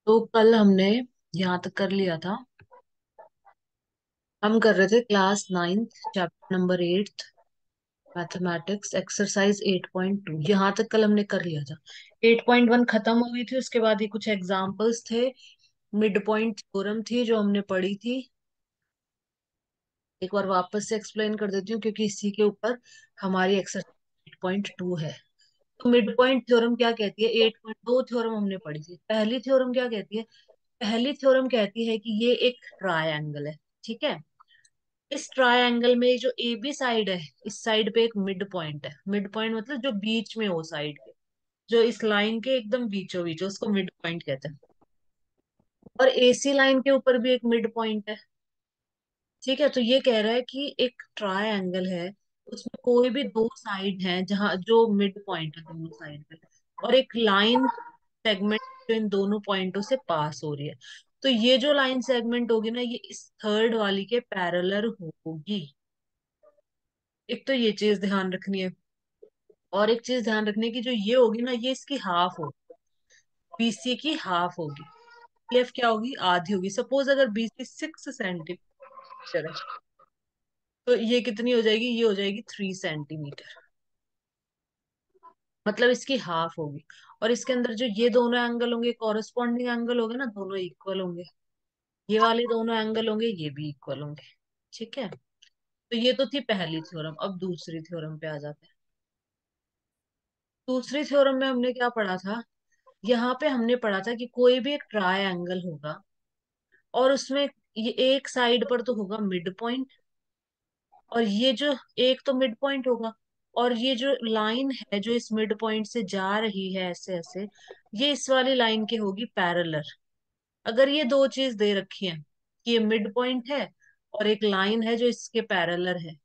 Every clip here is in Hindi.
तो कल हमने यहाँ तक कर लिया था। हम कर रहे थे class ninth chapter number 8 mathematics exercise 8.2। यहाँ तक कल हमने कर लिया था। 8.1 खत्म हो गई थी, उसके बाद ही कुछ एग्जाम्पल्स थे। मिड पॉइंट थ्योरम थी जो हमने पढ़ी थी। एक बार वापस से एक्सप्लेन कर देती हूँ क्योंकि इसी के ऊपर हमारी एक्सरसाइज 8.2 है। तो मिड पॉइंट थ्योरम क्या कहती है? 8.2 थ्योरम हमने पढ़ी थी। पहली थ्योरम क्या कहती है? पहली थ्योरम कहती है कि ये एक ट्रायंगल है। ठीक है। इस ट्रायंगल में जो ए बी साइड है, इस साइड पे एक मिड पॉइंट है। मिड पॉइंट मतलब जो बीच में हो साइड के, जो इस लाइन के एकदम बीचों बीच, उसको मिड पॉइंट कहते हैं। और एसी लाइन के ऊपर भी एक मिड पॉइंट है। ठीक है। तो ये कह रहा है कि एक ट्रायंगल है, उसमें कोई भी दो साइड हैं जहां जो मिड पॉइंट है दोनों साइड पे, और एक लाइन सेगमेंट जो इन दोनों पॉइंटों से पास हो रही है। तो ये जो लाइन सेगमेंट होगी ना, ये इस थर्ड वाली के पैरेलल होगी। एक तो ये चीज ध्यान रखनी है। और एक चीज ध्यान रखने की, जो ये होगी ना, ये इसकी हाफ होगी। बीसी की हाफ होगी। एफ क्या होगी? आधी होगी। सपोज अगर बीसी 6 सेंटीमीटर है, तो ये कितनी हो जाएगी? ये हो जाएगी 3 सेंटीमीटर। मतलब इसकी हाफ होगी। और इसके अंदर जो ये दोनों एंगल होंगे, कॉरेस्पॉन्डिंग एंगल होंगे ना, दोनों इक्वल होंगे। ये वाले दोनों एंगल होंगे, ये भी इक्वल होंगे। ठीक है। तो ये तो थी पहली थ्योरम। अब दूसरी थ्योरम पे आ जाते हैं। दूसरी थ्योरम में हमने क्या पढ़ा था? यहाँ पे हमने पढ़ा था कि कोई भी एक ट्रायंगल होगा, और उसमें ये एक साइड पर तो होगा मिड पॉइंट, और ये जो एक तो मिड पॉइंट होगा, और ये जो लाइन है जो इस मिड पॉइंट से जा रही है ऐसे ऐसे, ये इस वाली लाइन के होगी पैरेलल। अगर ये दो चीज दे रखी है कि ये मिड पॉइंट है और एक लाइन है जो इसके पैरेलल है,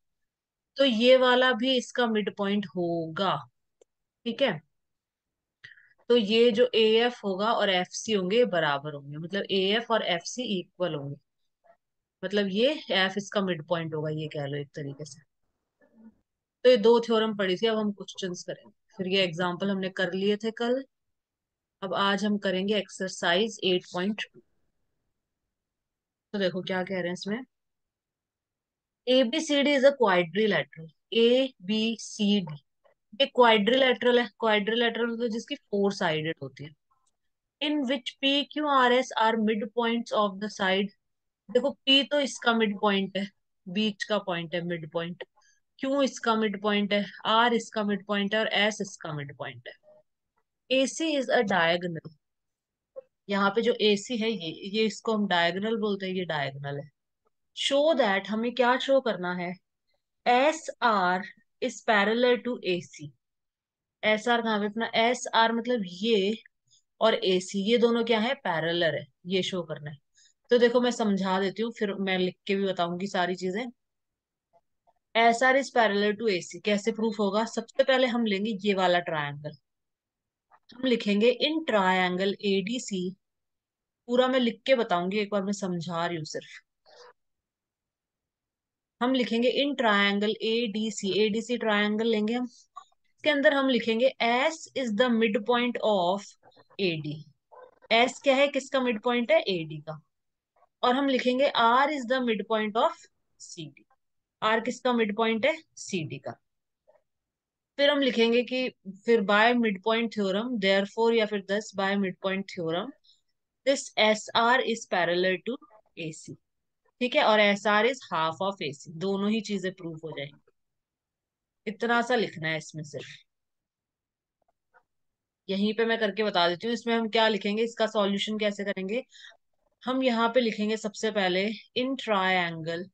तो ये वाला भी इसका मिड पॉइंट होगा। ठीक है। तो ये जो ए एफ होगा और एफ सी होंगे, ये बराबर होंगे। मतलब ए एफ और एफ सी इक्वल होंगे। मतलब ये एफ इसका मिड पॉइंट होगा, ये कह लो एक तरीके से। तो ये दो थ्योरम पढ़ी थी, अब हम क्वेश्चंस करेंगे। फिर ये एग्जांपल हमने कर लिए थे कल। अब आज हम करेंगे एक्सरसाइज 8.2। तो देखो क्या कह रहे हैं इसमें। A B C D is a quadrilateral. A B C D एक क्वाड्रिलेटरल है। क्वाड्रिलेटरल मतलब जिसकी 4 साइडेड होती है। In which P Q R S are mid points of the side. देखो पी तो इसका मिड पॉइंट है, बीच का पॉइंट है मिड पॉइंट। क्यू इसका मिड पॉइंट है, आर इसका मिड पॉइंट है, और एस इसका मिड पॉइंट है। AC is a diagonal. यहाँ पे जो एसी है, ये इसको हम डायगोनल बोलते हैं, ये डायगोनल है। शो दैट, हमें क्या शो करना है? S R is parallel to AC. S R कहाँ पे अपना? एस आर मतलब ये, और एसी ये दोनों क्या है? पैरेलल है। ये शो करना है। तो देखो मैं समझा देती हूँ, फिर मैं लिख के भी बताऊंगी सारी चीजें। S R is parallel to AC कैसे प्रूफ होगा? सबसे पहले हम लेंगे ये वाला ट्रायंगल। हम लिखेंगे इन ट्रायंगल एडीसी। पूरा मैं लिख के बताऊंगी, एक बार मैं समझा रही हूँ सिर्फ। हम लिखेंगे in triangle ADC. ADC triangle लेंगे हम। इसके अंदर हम लिखेंगे S is the mid point of AD. S क्या है? किसका मिड पॉइंट है? एडी का। और हम लिखेंगे R is the mid point of C D. R किसका मिड पॉइंट है? सी डी का। फिर हम लिखेंगे कि फिर by mid point theorem therefore, या फिर thus by mid point theorem this S R is parallel to AC. ठीक है। और S R is half of AC. दोनों ही चीजें प्रूफ हो जाएंगी। इतना सा लिखना है इसमें सिर्फ। यहीं पे मैं करके बता देती हूँ। इसमें हम क्या लिखेंगे, इसका सॉल्यूशन कैसे करेंगे? हम यहाँ पे लिखेंगे सबसे पहले इन ट्रायंगल,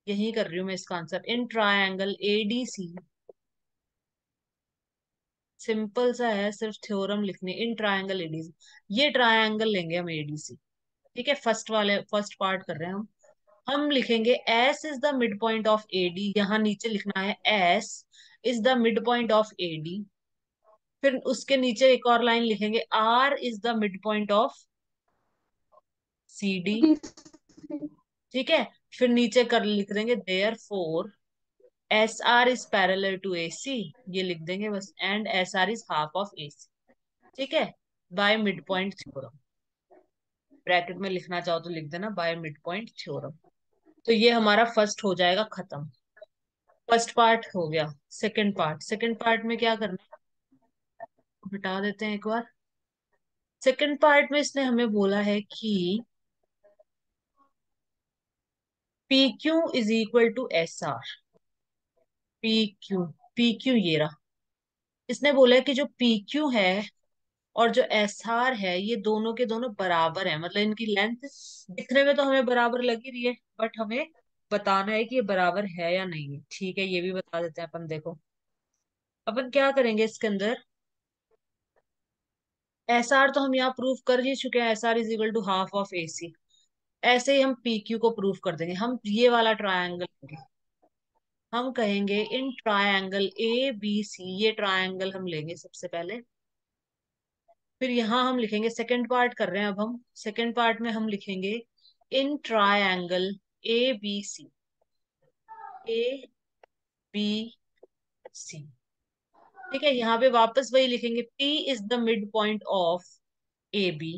यही कर रही हूँ मैं इसका आंसर, इन ट्रायंगल एडीसी। सिंपल सा है, सिर्फ थ्योरम लिखनी। इन ट्रायंगल एडीसी, ये ट्रायंगल लेंगे हम एडीसी। ठीक है। फर्स्ट वाले फर्स्ट पार्ट कर रहे हैं हम। हम लिखेंगे S is the mid point of AD. यहाँ नीचे लिखना है S is the mid point of AD. फिर उसके नीचे एक और लाइन लिखेंगे R is the mid point of C D. ठीक है। फिर नीचे कर लिख देंगे therefore S R is parallel to A C. ये लिख देंगे बस। And S R is half of A C. ठीक है। By mid point theorem. Bracket में लिखना चाहो तो लिख देना बाय मिड पॉइंट थ्योरम। तो ये हमारा फर्स्ट हो जाएगा खत्म। फर्स्ट पार्ट हो गया। सेकंड पार्ट में क्या करना है, हटा देते हैं एक बार। सेकंड पार्ट में इसने हमें बोला है कि P Q is equal to S R. P Q, P Q ये रहा। इसने बोला है कि जो पी क्यू है और जो एस आर है ये दोनों के दोनों बराबर है, मतलब इनकी लेंथ दिखने में तो हमें बराबर लग ही रही है, बट हमें बताना है कि ये बराबर है या नहीं है। ठीक है, ये भी बता देते हैं अपन। देखो अपन क्या करेंगे इसके अंदर, एस आर तो हम यहाँ प्रूव कर ही चुके हैं, S R is equal to half of A C. ऐसे ही हम पी क्यू को प्रूव कर देंगे। हम ये वाला ट्रायंगल लेंगे, हम कहेंगे इन ट्रायंगल ए बी सी, ये ट्रायंगल हम लेंगे सबसे पहले। फिर यहाँ हम लिखेंगे, सेकंड पार्ट कर रहे हैं अब हम, सेकंड पार्ट में हम लिखेंगे in triangle A B C, A B C. ठीक है, यहाँ पे वापस वही लिखेंगे, P is the mid point of A B,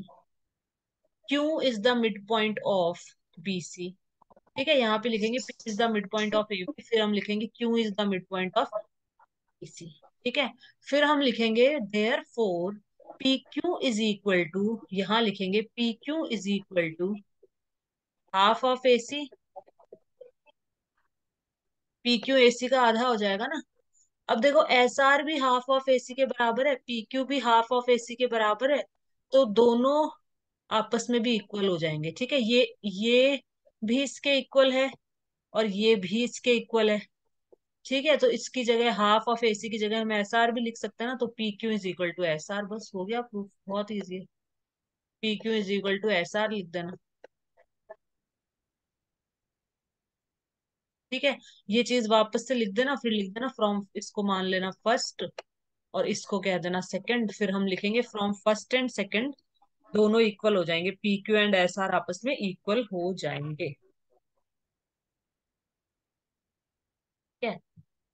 Q is the mid point of B C. ठीक है, यहाँ पे लिखेंगे P is the mid point of A B, फिर हम लिखेंगे Q is the mid point of B C. ठीक है, फिर हम लिखेंगे therefore P Q is equal to, यहाँ लिखेंगे P Q is equal to half of A C. P Q A C का आधा हो जाएगा ना। अब देखो एस आर भी हाफ ऑफ एसी के बराबर है, पी क्यू भी हाफ ऑफ एसी के बराबर है, तो दोनों आपस में भी इक्वल हो जाएंगे। ठीक है, ये भी इसके इक्वल है और ये भी इसके इक्वल है। ठीक है, तो इसकी जगह हाफ ऑफ एसी की जगह हम एस आर भी लिख सकते हैं ना, तो P Q is equal to S R, बस हो गया प्रूफ, बहुत इजी है। P Q is equal to S R लिख देना। ठीक है, ये चीज वापस से लिख देना, फिर लिख देना फ्रॉम, इसको मान लेना फर्स्ट और इसको कह देना सेकंड। फिर हम लिखेंगे फ्रॉम फर्स्ट एंड सेकंड दोनों इक्वल हो जाएंगे, P Q and S are आपस में इक्वल हो जाएंगे। ठीक है,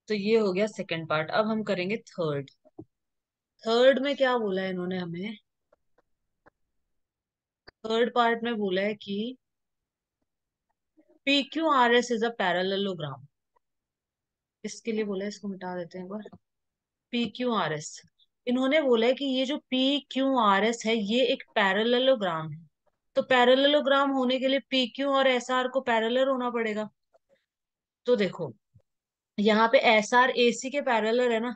तो ये हो गया सेकंड पार्ट। अब हम करेंगे थर्ड। थर्ड में क्या बोला है इन्होंने हमें, थर्ड पार्ट में बोला है कि P Q R S is a parallelogram. इसके लिए बोला है, इसको मिटा देते हैं एक बार। पी क्यू आर एस, इन्होंने बोला है कि ये जो पी क्यू आर एस है ये एक पैरेललोग्राम है। तो पैरेललोग्राम होने के लिए पी क्यू और एस आर को पैरेलल होना पड़ेगा। तो देखो यहाँ पे एस आर ए सी के पैरेलल है ना,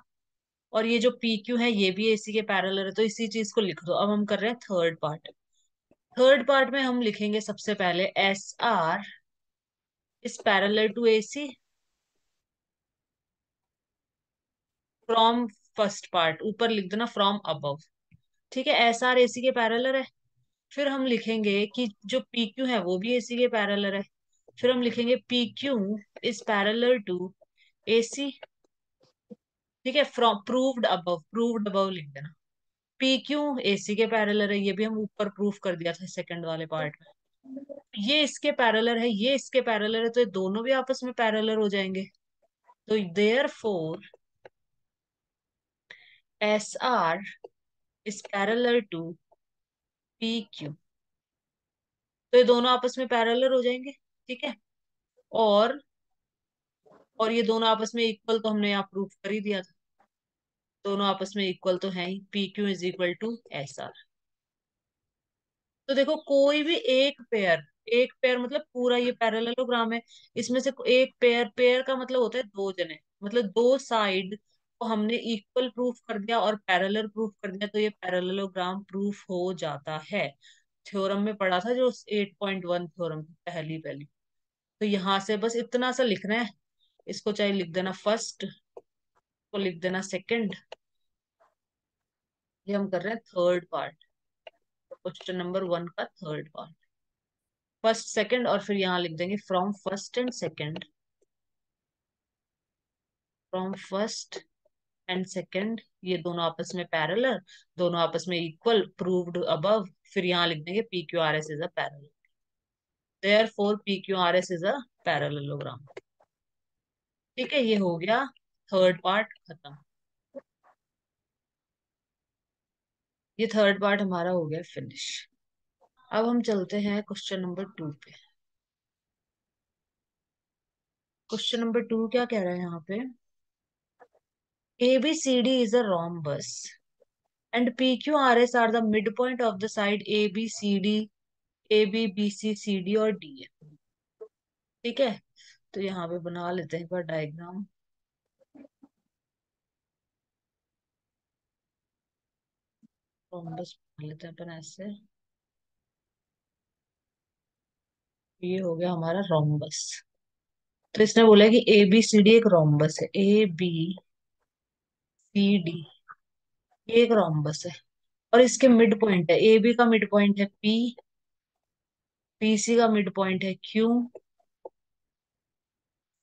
और ये जो पी क्यू है ये भी एसी के पैरेलल है, तो इसी चीज को लिख दो। अब हम कर रहे हैं थर्ड पार्ट। थर्ड पार्ट में हम लिखेंगे सबसे पहले S R is parallel to AC from first part, ऊपर लिख देना फ्रॉम अबव। ठीक है, एस आर एसी के पैरेलल है। फिर हम लिखेंगे कि जो पी क्यू है वो भी एसी के पैरेलल है। फिर हम लिखेंगे P Q is parallel to AC. ठीक है, from proved above, proved above लिख देना। पी क्यू एसी के पैरेलल है, ये भी हम ऊपर प्रूफ कर दिया था सेकंड वाले पार्ट में। ये इसके पैरेलल है, ये इसके पैरेलल है, तो ये दोनों भी आपस में पैरेलल हो जाएंगे। तो therefore S R is parallel to P Q, तो ये दोनों आपस में पैरेलल हो जाएंगे। ठीक है, और और ये दोनों आपस में इक्वल तो हमने यहाँ प्रूफ कर ही दिया था, दोनों आपस में इक्वल तो है ही, P Q is equal to S R. तो देखो कोई भी एक पेयर, एक पेयर मतलब पूरा ये पैरेललोग्राम है, इसमें से एक पेयर, पेयर का मतलब होता है दो जने, मतलब दो साइड को हमने इक्वल प्रूफ कर दिया और पैरेलल प्रूफ कर दिया, तो ये पैरेललोग्राम प्रूफ हो जाता है। थ्योरम में पढ़ा था जो 8.1 थ्योरम, पहली पहली। तो यहाँ से बस इतना सा लिखना है, इसको चाहे लिख देना फर्स्ट, को लिख देना सेकंड। ये हम कर रहे हैं थर्ड पार्ट, क्वेश्चन नंबर 1 का थर्ड पार्ट। फर्स्ट सेकंड और फिर यहाँ लिख देंगे from first and second, from first and second ये दोनों आपस में पैरेलल, दोनों आपस में इक्वल, प्रूव्ड अबव। फिर यहाँ लिख देंगे P Q R S is a parallel, therefore P Q R S is a parallelogram. ठीक है, ये हो गया थर्ड पार्ट खत्म। ये थर्ड पार्ट हमारा हो गया फिनिश। अब हम चलते हैं क्वेश्चन नंबर 2 पे। क्वेश्चन नंबर 2 क्या कह रहा है यहाँ पे? ABCD is a rhombus and PQRS are the midpoint of the side ABCD, ABBCCD और D है। ठीक है, तो यहाँ पे बना लेते हैं एक बार डायग्राम। रोम्बस बना लेते हैं अपन ऐसे। ये हो गया हमारा रोम्बस। तो इसने बोला है कि ABCD एक रोम्बस है। ABCD ये एक रोम्बस है और इसके मिड पॉइंट है। AB का मिड पॉइंट है P, PC का मिड पॉइंट है Q,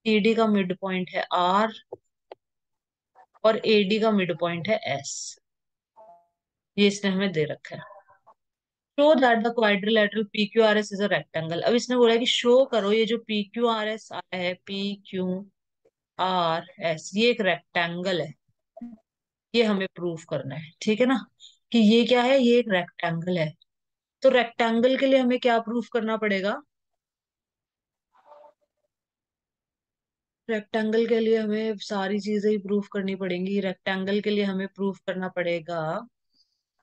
CD का मिड पॉइंट है R और AD का मिड पॉइंट है S। ये इसने हमें दे रखा है। Show that the quadrilateral PQRS is a rectangle. अब इसने बोला है कि शो करो ये जो PQRS आया है, PQRS ये एक रेक्टेंगल है। ये हमें प्रूफ करना है, ठीक है ना, कि ये क्या है, ये एक रेक्टेंगल है। तो रेक्टेंगल के लिए हमें क्या प्रूफ करना पड़ेगा? रेक्टेंगल के लिए हमें सारी चीजें ही प्रूफ करनी पड़ेंगी। रेक्टेंगल के लिए हमें प्रूफ करना पड़ेगा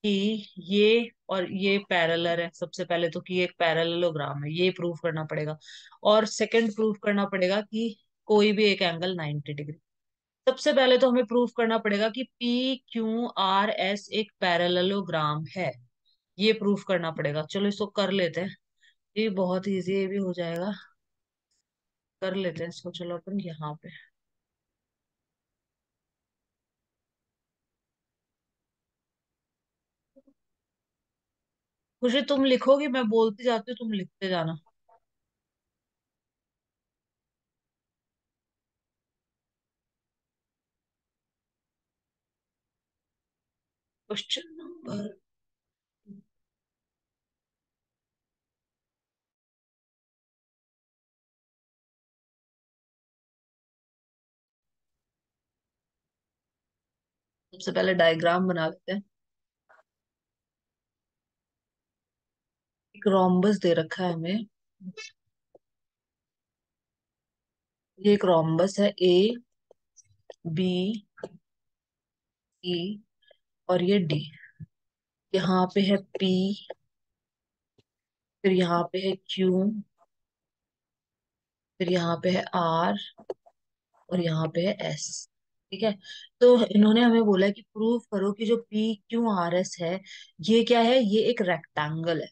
कि ये और ये पैरेलल है। सबसे पहले तो कि ये एक पैरेललोग्राम है, ये प्रूफ करना पड़ेगा। और सेकंड प्रूफ करना पड़ेगा कि कोई भी एक एंगल 90 डिग्री। सबसे पहले तो हमें प्रूफ करना पड़ेगा कि PQRS एक पैरेललोग्राम है। ये प्रूफ करना पड़ेगा। चलो इसको कर लेते हैं। ये बहुत इजी है, ये भी हो जाएगा। कर लेते हैं इसको, चलो अपन यहाँ पे। मुझे तुम लिखोगी, मैं बोलती जाती हूँ, तुम लिखते जाना। क्वेश्चन नंबर, सबसे पहले डायग्राम बना लेते हैं। एक रोम्बस दे रखा है हमें। ये एक रोम्बस है, ABE और ये D। यहाँ पे है P, फिर यहाँ पे है Q, फिर यहाँ पे है R और यहाँ पे है S। ठीक है, तो इन्होंने हमें बोला है कि प्रूव करो कि जो PQRS है ये क्या है, ये एक रेक्टेंगल है।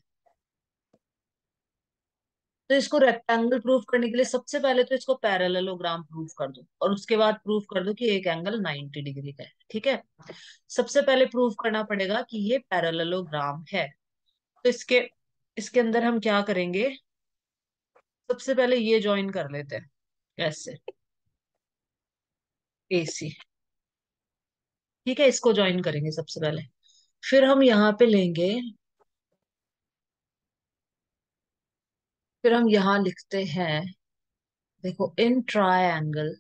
तो इसको रेक्टेंगल प्रूफ करने के लिए सबसे पहले तो इसको पैरेललोग्राम प्रूफ कर दो और उसके बाद प्रूफ कर दो कि एक एंगल 90 डिग्री का है। ठीक है, सबसे पहले प्रूफ करना पड़ेगा कि ये पैरेललोग्राम है। तो इसके इसके अंदर हम क्या करेंगे? सबसे पहले ये ज्वाइन कर लेते हैं ऐसे, AC। ठीक है, इसको ज्वाइन करेंगे सबसे पहले। फिर हम यहाँ पे लेंगे, फिर हम यहाँ लिखते हैं, देखो, इन ट्रायंगल।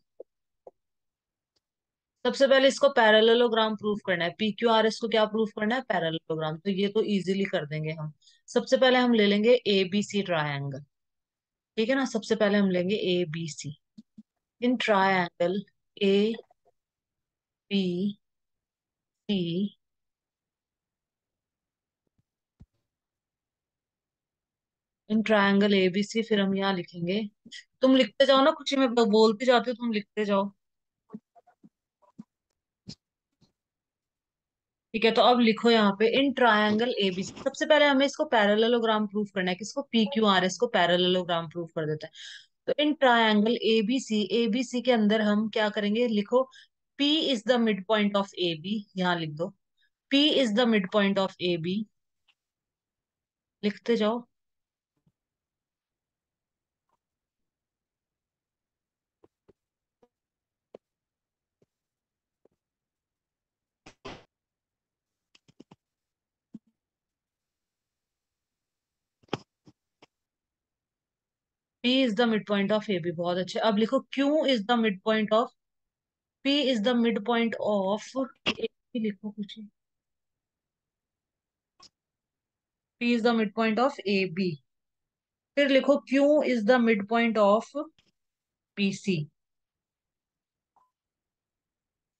सबसे पहले इसको पैरेललोग्राम प्रूफ करना है। PQRS को क्या प्रूफ करना है? पैरेललोग्राम। तो ये तो इजीली कर देंगे हम। सबसे पहले हम ले लेंगे ABC ट्रायंगल। ठीक है ना, सबसे पहले हम लेंगे ABC। In triangle ABC, in triangle ABC, फिर हम यहाँ लिखेंगे। तुम लिखते जाओ ना, कुछ मैं बोलती जाती हूँ, तुम लिखते जाओ। ठीक है, तो अब लिखो यहाँ पे, इन ट्रायंगल ABC। सबसे पहले हमें इसको पैरेललोग्राम प्रूफ करना है। किसको? PQRS को पैरेललोग्राम प्रूफ कर देता है। तो इन ट्रायंगल ABC के अंदर हम क्या करेंगे? लिखो, P is the mid point of AB। यहाँ लिख दो, P is the mid point of AB। लिखते जाओ। P is the mid point of AB, बहुत अच्छे। अब लिखो, Q is the mid point of, P is the mid point of AB। लिखो कुछ, P is the mid point of A B. फिर लिखो Q is the mid point of P C.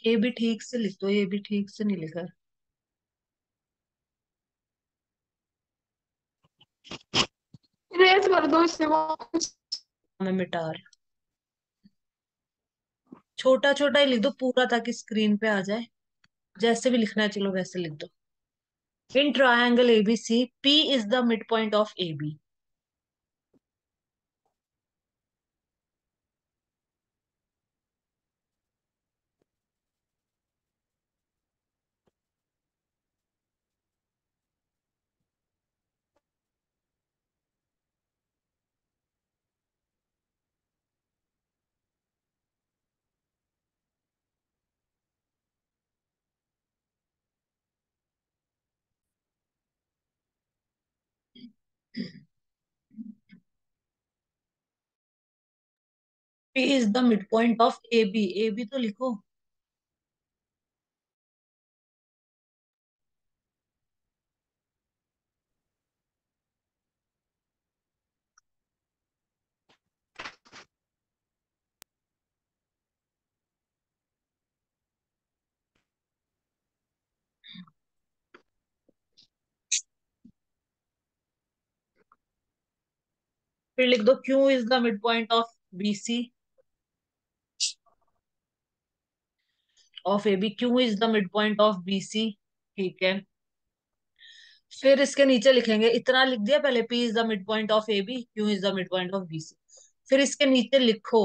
ये भी ठीक से लिख दो, ये भी ठीक से नहीं लिखा। इरेज कर दो इससे वापस। मैं मिटा रही हूँ। छोटा छोटा ही लिख दो पूरा, ताकि स्क्रीन पे आ जाए। जैसे भी लिखना है चलो वैसे लिख दो। In triangle ABC P is the mid point of A B. P is the mid point of A B. A B तो लिखो। फिर लिख दो Q is the mid point of B C, of A B. Q is the mid point of B C. ठीक है। फिर इसके नीचे लिखेंगे, इतना लिख दिया पहले, P is the mid point of A B, Q is the mid point of B C. फिर इसके नीचे लिखो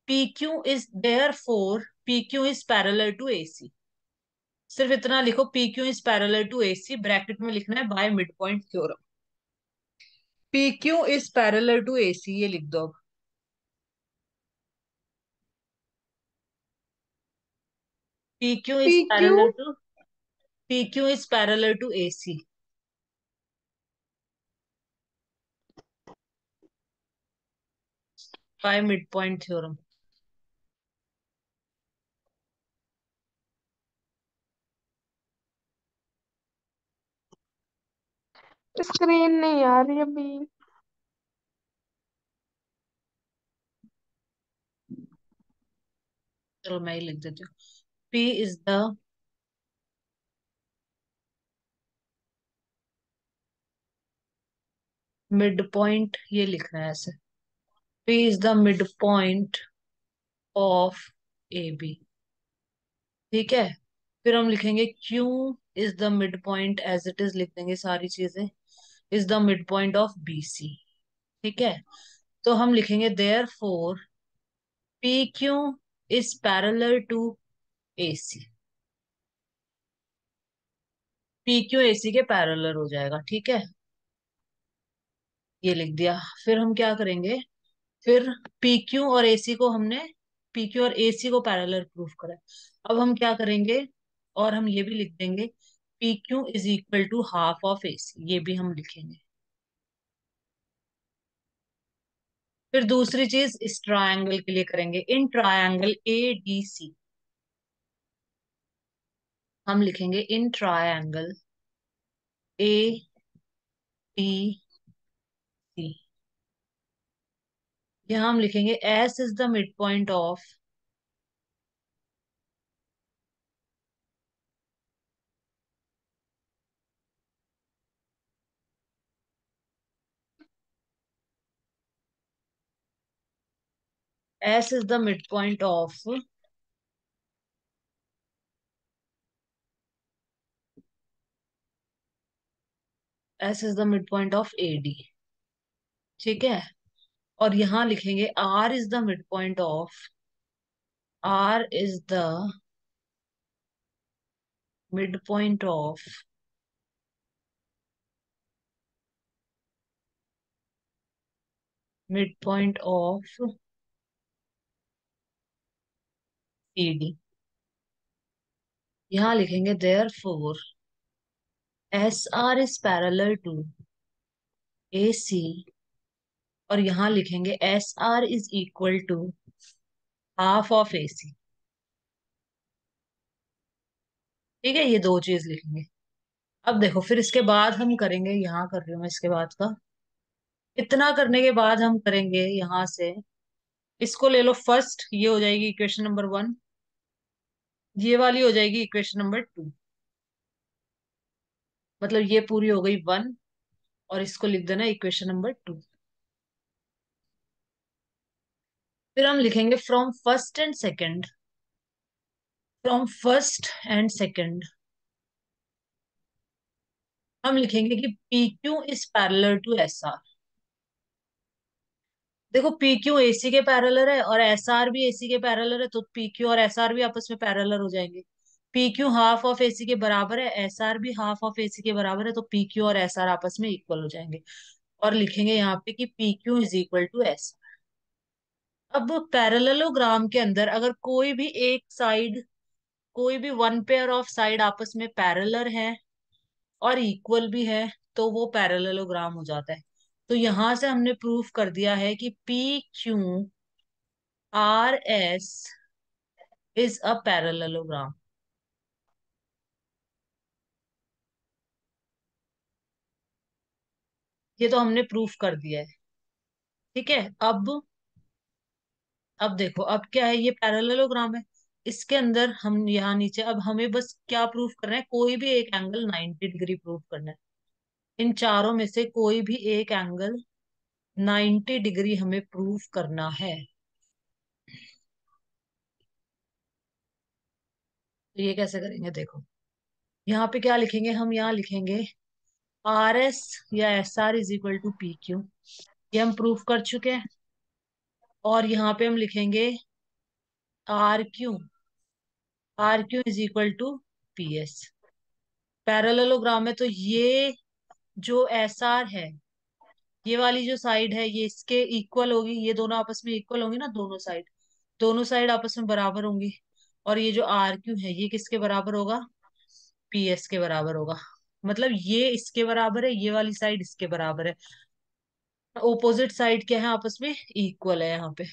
P Q is therefore P Q is parallel to A C. सिर्फ इतना लिखो, P Q is parallel to A C, bracket में लिखना है by mid point theorem. P Q is parallel to A C, ये लिख दो अब। P Q P is Q parallel to P Q is parallel to A C by mid point theorem. Screen नहीं आ रही अभी। चलो मैं ही लिख देती हूँ। P is the mid point, ये लिखना है ऐसे। P is the mid point of A B. ठीक है। फिर हम लिखेंगे Q is the mid point, as it is लिख देंगे सारी चीजें, is the mid point of B C. ठीक है। तो हम लिखेंगे therefore P Q is parallel to A C. P Q A C के पैरेलल हो जाएगा। ठीक है, ये लिख दिया। फिर हम क्या करेंगे, फिर पी क्यू और ए सी को हमने, पी क्यू और ए सी को पैरेलल प्रूफ करा है। अब हम क्या करेंगे, और हम ये भी लिख देंगे P Q is equal to half of A C, ये भी हम लिखेंगे। फिर दूसरी चीज इस ट्रायंगल के लिए करेंगे, इन ट्रायंगल ए डी सी हम लिखेंगे in triangle A D C. यहाँ हम लिखेंगे S is the mid point of, S is the mid point of, S is the mid point of A D. ठीक है। और यहाँ लिखेंगे R is the mid point of, R is the mid point of, mid point of C D. यहाँ लिखेंगे therefore S R is parallel to A C, और यहाँ लिखेंगे S R is equal to half of A C. ठीक है, ये दो चीज लिखेंगे। अब देखो, फिर इसके बाद हम करेंगे, यहाँ कर रही हूँ मैं इसके बाद का, इतना करने के बाद हम करेंगे यहां से, इसको ले लो फर्स्ट, ये हो जाएगी इक्वेशन नंबर 1, ये वाली हो जाएगी इक्वेशन नंबर 2। मतलब ये पूरी हो गई 1, और इसको लिख देना इक्वेशन नंबर 2। फिर हम लिखेंगे from first and second, from first and second हम लिखेंगे कि P Q is parallel to S R. देखो, पी क्यू एसी के पैरेलल है और एस आर भी एसी के पैरेलल है, तो पी क्यू और एस आर भी आपस में पैरेलल हो जाएंगे। P Q half of AC के बराबर है, एस आर भी हाफ ऑफ एसी के बराबर है, तो पी क्यू और एस आर आपस में इक्वल हो जाएंगे। और लिखेंगे यहाँ पे कि P Q is equal to S. अब पैरेललोग्राम के अंदर अगर कोई भी एक साइड, कोई भी वन पेयर ऑफ साइड आपस में पैरेलल है और इक्वल भी है, तो वो पैरेललोग्राम हो जाता है। तो यहां से हमने प्रूफ कर दिया है कि P Q R S is a parallelogram. ये तो हमने प्रूफ कर दिया है। ठीक है। अब देखो, अब क्या है, ये पैरेललोग्राम है। इसके अंदर हम यहाँ नीचे, अब हमें बस क्या प्रूफ करना है, कोई भी एक एंगल 90 डिग्री प्रूफ करना है। इन चारों में से कोई भी एक एंगल 90 डिग्री हमें प्रूफ करना है। तो ये कैसे करेंगे, देखो, यहाँ पे क्या लिखेंगे, हम यहाँ लिखेंगे आर एस या S R is equal to P Q. ये हम प्रूफ कर चुके हैं। और यहाँ पे हम लिखेंगे R Q, R Q is equal to P S. Parallelogram में तो ये जो एस आर है, ये वाली जो साइड है ये इसके इक्वल होगी, ये दोनों आपस में इक्वल होंगी ना, दोनों साइड, दोनों साइड आपस में बराबर होंगी। और ये जो आर क्यू है ये किसके बराबर होगा, पी एस के बराबर होगा। मतलब ये इसके बराबर है, ये वाली साइड इसके बराबर है। ओपोजिट साइड क्या है, आपस में इक्वल है यहाँ पे।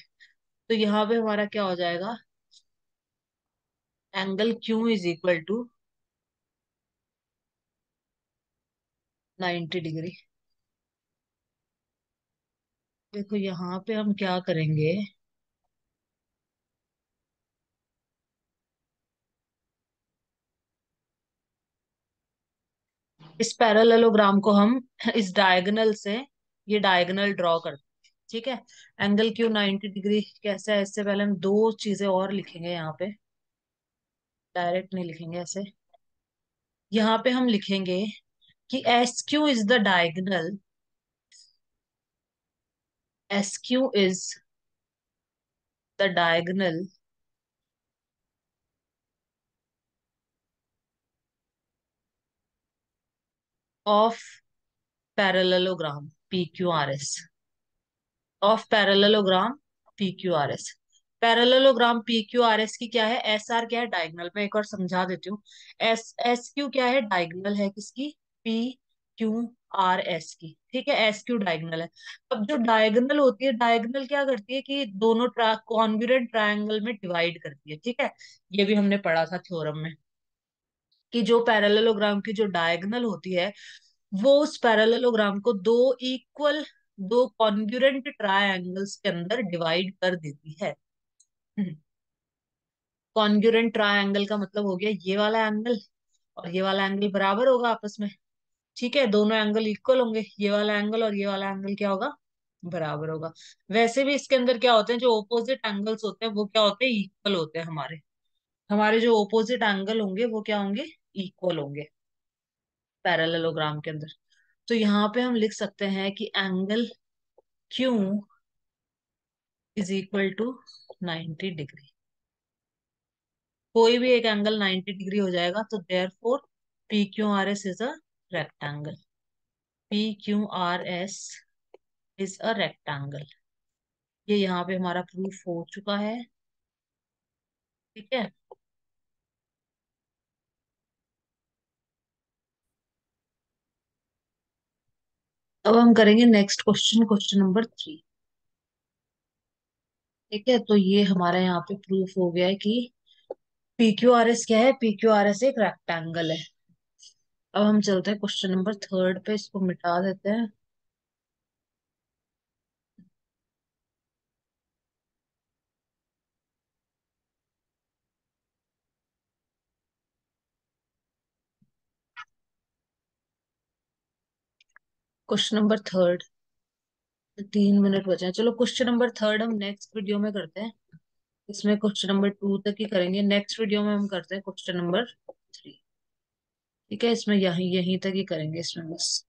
तो यहाँ पे हमारा क्या हो जाएगा, angle Q is equal to 90 degree. देखो यहाँ पे हम क्या करेंगे, इस पैरेललोग्राम को हम इस डायगोनल से, ये डायगोनल ड्रॉ करते हैं। ठीक है। एंगल क्यू 90 डिग्री कैसे है, इससे पहले हम दो चीजें और लिखेंगे यहाँ पे, डायरेक्ट नहीं लिखेंगे ऐसे। यहाँ पे हम लिखेंगे कि S Q is the diagonal, S Q is the diagonal of parallelogram P Q R S, of parallelogram P Q R S. Parallelogram P Q R S की क्या है, एस आर क्या है, डायगोनल। मैं एक और समझा देती हूँ। एस एस क्यू क्या है, डायगोनल है किसकी, पी क्यू आर एस की। ठीक है, एस क्यू डायगोनल है। अब जो डायगोनल होती है, डायगोनल क्या करती है कि दोनों कॉन्ग्रुएंट ट्रायंगल में डिवाइड करती है। ठीक है। ये भी हमने पढ़ा था थ्योरम में, कि जो पैरेललोग्राम की जो डायगोनल होती है, वो उस पैरेललोग्राम को दो इक्वल, दो कॉन्ग्रुएंट ट्रायंगल्स के अंदर डिवाइड कर देती है। कॉन्ग्रुएंट ट्रायंगल का मतलब हो गया ये वाला एंगल और ये वाला एंगल बराबर होगा आपस में। ठीक है, दोनों एंगल इक्वल होंगे, ये वाला एंगल और ये वाला एंगल क्या होगा, बराबर होगा। वैसे भी इसके अंदर क्या होते हैं, जो ओपोजिट एंगल्स होते हैं वो क्या होते हैं, इक्वल होते हैं। हमारे हमारे जो ओपोजिट एंगल होंगे वो क्या होंगे, इक्वल होंगे पैरेललोग्राम के अंदर। तो यहाँ पे हम लिख सकते हैं कि angle Q is equal to 90 degree. कोई भी एक एंगल 90 डिग्री हो जाएगा, तो therefore P Q R S is a rectangle, P Q R S is a rectangle. ये यहाँ पे हमारा प्रूफ हो चुका है। ठीक है। अब हम करेंगे नेक्स्ट क्वेश्चन, क्वेश्चन नंबर 3। ठीक है, तो ये हमारा यहाँ पे प्रूफ हो गया है कि पी क्यू आर एस क्या है, पी क्यू आर एस एक रेक्टेंगल है। अब हम चलते हैं क्वेश्चन नंबर थर्ड पे, इसको मिटा देते हैं। Question number third. 3 मिनट बचे हैं, चलो क्वेश्चन नंबर थर्ड हम नेक्स्ट वीडियो में करते हैं। इसमें क्वेश्चन नंबर 2 तक ही करेंगे, नेक्स्ट वीडियो में हम करते हैं क्वेश्चन नंबर 3। ठीक है, इसमें यहीं यहीं तक ही करेंगे इसमें बस।